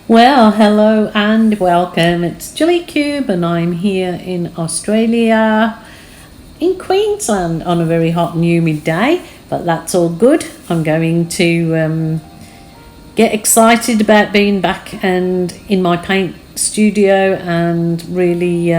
Well, hello and welcome. It's Gilly Kube, and I'm here in Australia, in Queensland, on a very hot and humid day, but that's all good. I'm going to get excited about being back and in my paint studio, and really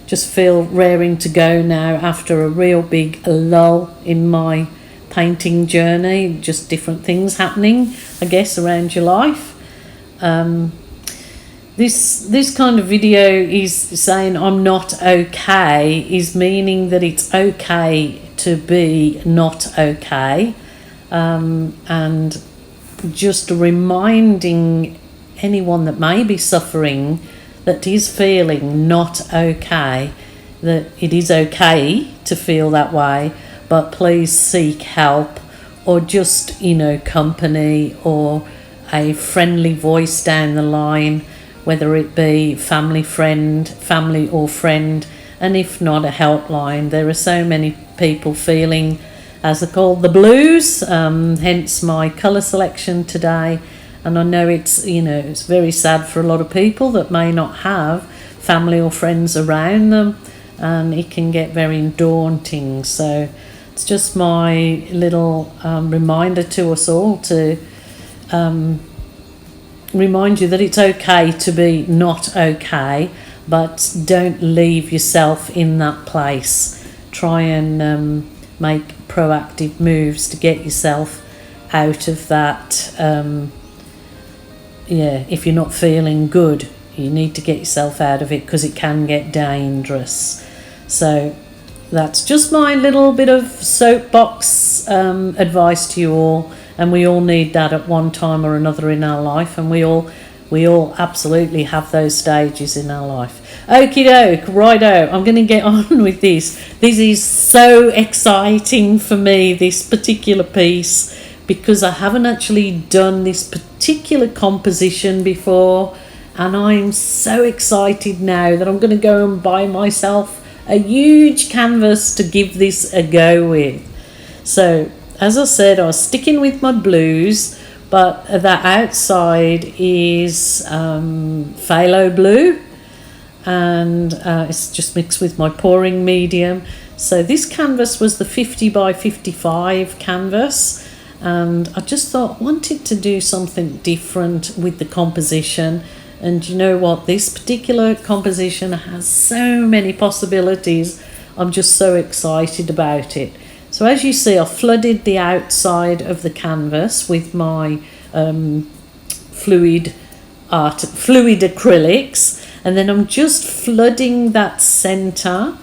just feel raring to go now after a real big lull in my painting journey. Just different things happening, I guess, around your life. This kind of video is saying I'm not okay, is meaning that it's okay to be not okay, and just reminding anyone that may be suffering, that is feeling not okay, that it is okay to feel that way, but please seek help, or just company, or a friendly voice down the line, whether it be family or friend, and if not, a helpline. There are so many people feeling, as they're called, the blues, hence my colour selection today. And I know it's very sad for a lot of people that may not have family or friends around them, and it can get very daunting. So it's just my little reminder to us all to remind you that it's okay to be not okay, but don't leave yourself in that place. Try and make proactive moves to get yourself out of that. If you're not feeling good, you need to get yourself out of it, because it can get dangerous. So that's just my little bit of soapbox advice to you all. And we all need that at one time or another in our life, and we all absolutely have those stages in our life. Okie doke, righto, I'm going to get on with this. This is so exciting for me, this particular piece, because I haven't actually done this particular composition before, and I'm so excited now that I'm going to go and buy myself a huge canvas to give this a go with. So as I said, I was sticking with my blues, but the outside is phthalo blue, and it's just mixed with my pouring medium. So this canvas was the 50 by 55 canvas, and I just wanted to do something different with the composition. And you know what, this particular composition has so many possibilities. I'm just so excited about it. So as you see, I flooded the outside of the canvas with my fluid acrylics, and then I'm just flooding that center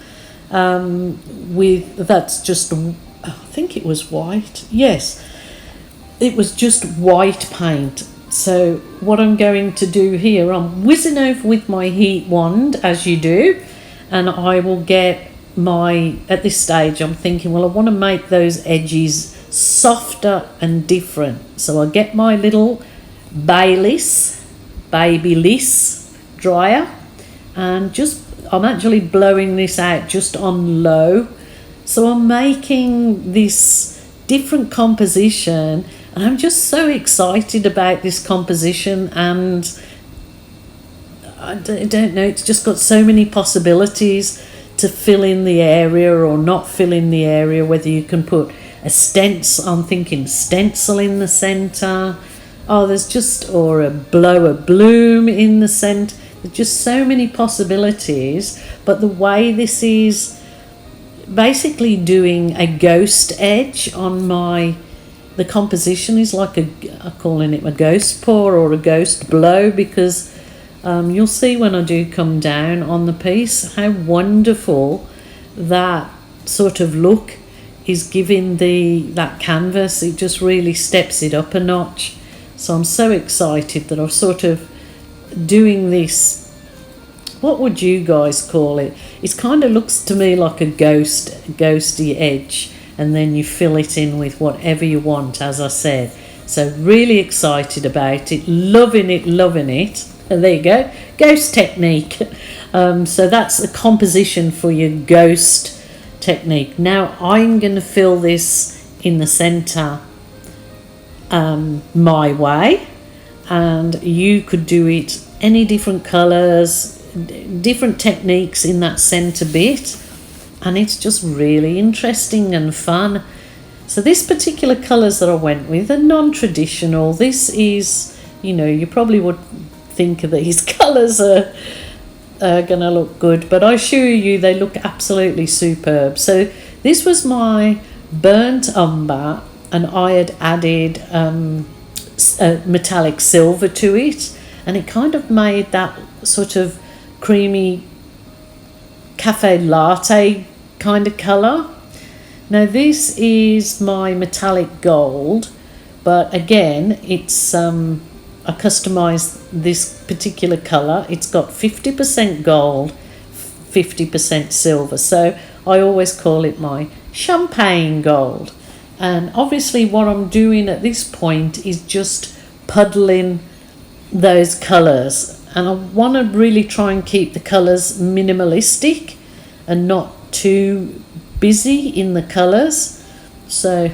with, that's just, I think it was white. Yes, it was just white paint. So what I'm going to do here, I'm whizzing over with my heat wand, as you do, and I will get at this stage I'm thinking, well, I want to make those edges softer and different. So I get my little babyliss dryer, and I'm actually blowing this out just on low. So I'm making this different composition, and I'm just so excited about this composition. And I don't know, it's just got so many possibilities to fill in the area or not fill in the area, whether you can put a stencil, I'm thinking stencil in the center, or a bloom in the center. There's just so many possibilities. But the way this is basically doing a ghost edge on the composition is like I'm calling it a ghost pour or a ghost blow, because you'll see when I do come down on the piece how wonderful that sort of look is giving that canvas. It just really steps it up a notch. So I'm so excited that I'm sort of doing this. What would you guys call it? It kind of looks to me like a ghosty edge, and then you fill it in with whatever you want, as I said. So really excited about it, loving it. And there you go, ghost technique. So that's the composition for your ghost technique. Now I'm going to fill this in the center my way, and you could do it any different colours, different techniques in that centre bit, and it's just really interesting and fun. So this particular colours that I went with are non-traditional. This is, you probably would think these colours are gonna look good, but I assure you they look absolutely superb. So this was my burnt umber, and I had added metallic silver to it, and it kind of made that sort of creamy cafe latte kind of colour. Now this is my metallic gold, but again it's I customised this particular colour. It's got 50% gold, 50% silver, so I always call it my champagne gold. And obviously what I'm doing at this point is just puddling those colours, and I want to really try and keep the colours minimalistic and not too busy in the colours. So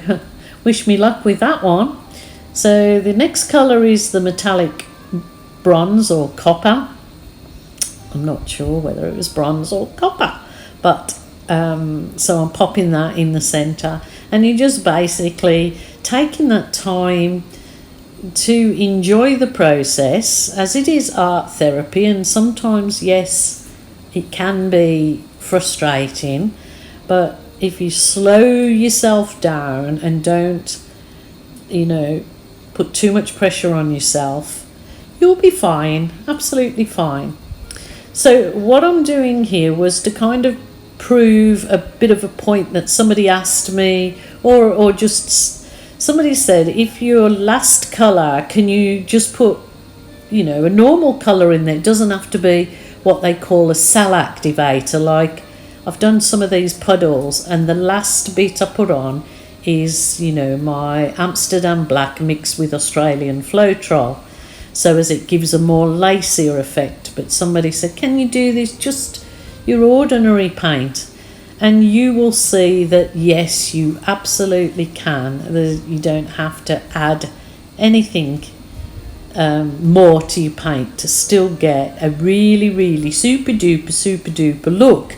wish me luck with that one. So the next colour is the metallic bronze or copper. I'm not sure whether it was bronze or copper, but so I'm popping that in the centre, and you're just basically taking that time to enjoy the process, as it is art therapy, and sometimes, yes, it can be frustrating, but if you slow yourself down and don't, put too much pressure on yourself, you'll be fine, absolutely fine. So what I'm doing here was to kind of prove a bit of a point that somebody asked me, or just somebody said, if your last colour, can you just put, a normal colour in there? It doesn't have to be what they call a cell activator. Like I've done some of these puddles, and the last bit I put on is, my Amsterdam black mixed with Australian Floetrol, so as it gives a more lacier effect. But somebody said, can you do this just your ordinary paint? And you will see that yes, you absolutely can. You don't have to add anything more to your paint to still get a really, really super duper look.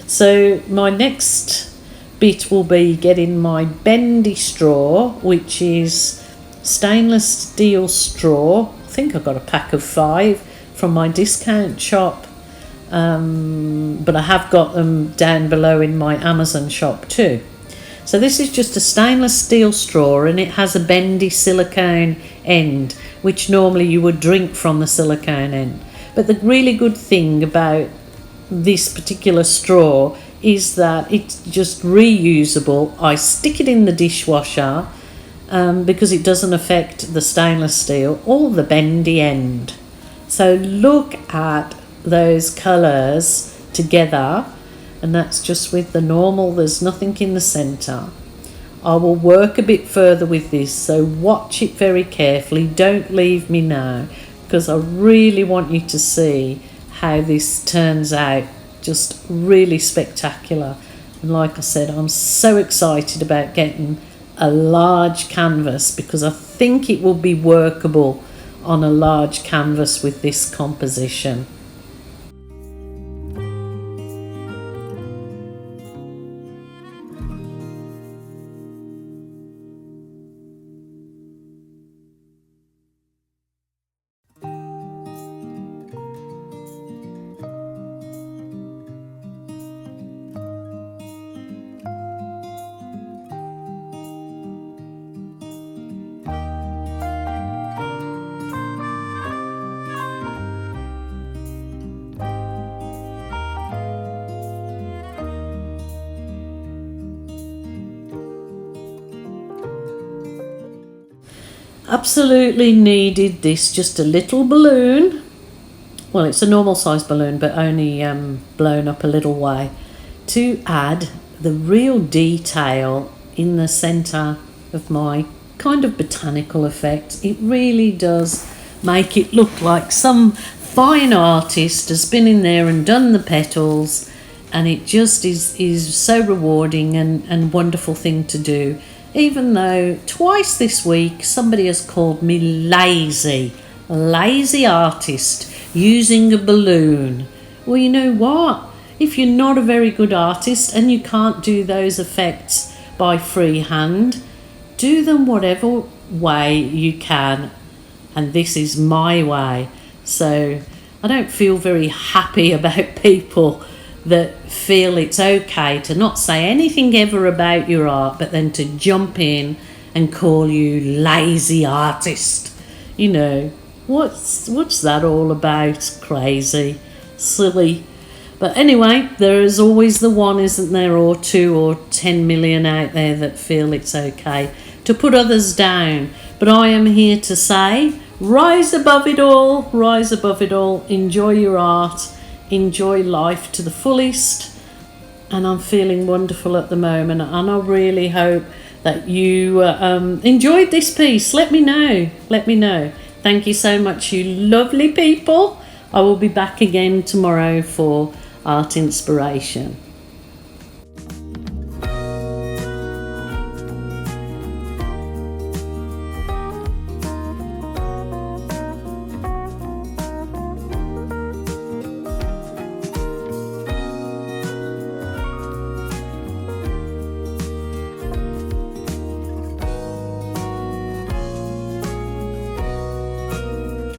So my next bit will be getting my bendy straw, which is stainless steel straw. I think I got a pack of 5 from my discount shop, but I have got them down below in my Amazon shop too. So this is just a stainless steel straw, and it has a bendy silicone end, which normally you would drink from the silicone end. But the really good thing about this particular straw is that it's just reusable. I stick it in the dishwasher because it doesn't affect the stainless steel or the bendy end. So look at those colours together, and that's just with the normal, there's nothing in the centre. I will work a bit further with this, so watch it very carefully. Don't leave me now, because I really want you to see how this turns out. Just really spectacular. And like I said, I'm so excited about getting a large canvas, because I think it will be workable on a large canvas with this composition. Absolutely needed this, just a little balloon. Well, it's a normal size balloon, but only blown up a little way, to add the real detail in the centre of my kind of botanical effect. It really does make it look like some fine artist has been in there and done the petals, and it just is so rewarding and wonderful thing to do. Even though twice this week somebody has called me lazy, lazy artist using a balloon. Well, you know what? If you're not a very good artist and you can't do those effects by freehand, do them whatever way you can. And this is my way. So I don't feel very happy about people that feel it's okay to not say anything ever about your art, but then to jump in and call you lazy artist. You know, what's that all about? Crazy, silly. But anyway, there is always the one, isn't there, or 2 or 10 million out there that feel it's okay to put others down. But I am here to say, rise above it all, rise above it all, enjoy your art, enjoy life to the fullest. And I'm feeling wonderful at the moment, and I really hope that you enjoyed this piece. Let me know. Thank you so much, you lovely people. I will be back again tomorrow for art inspiration.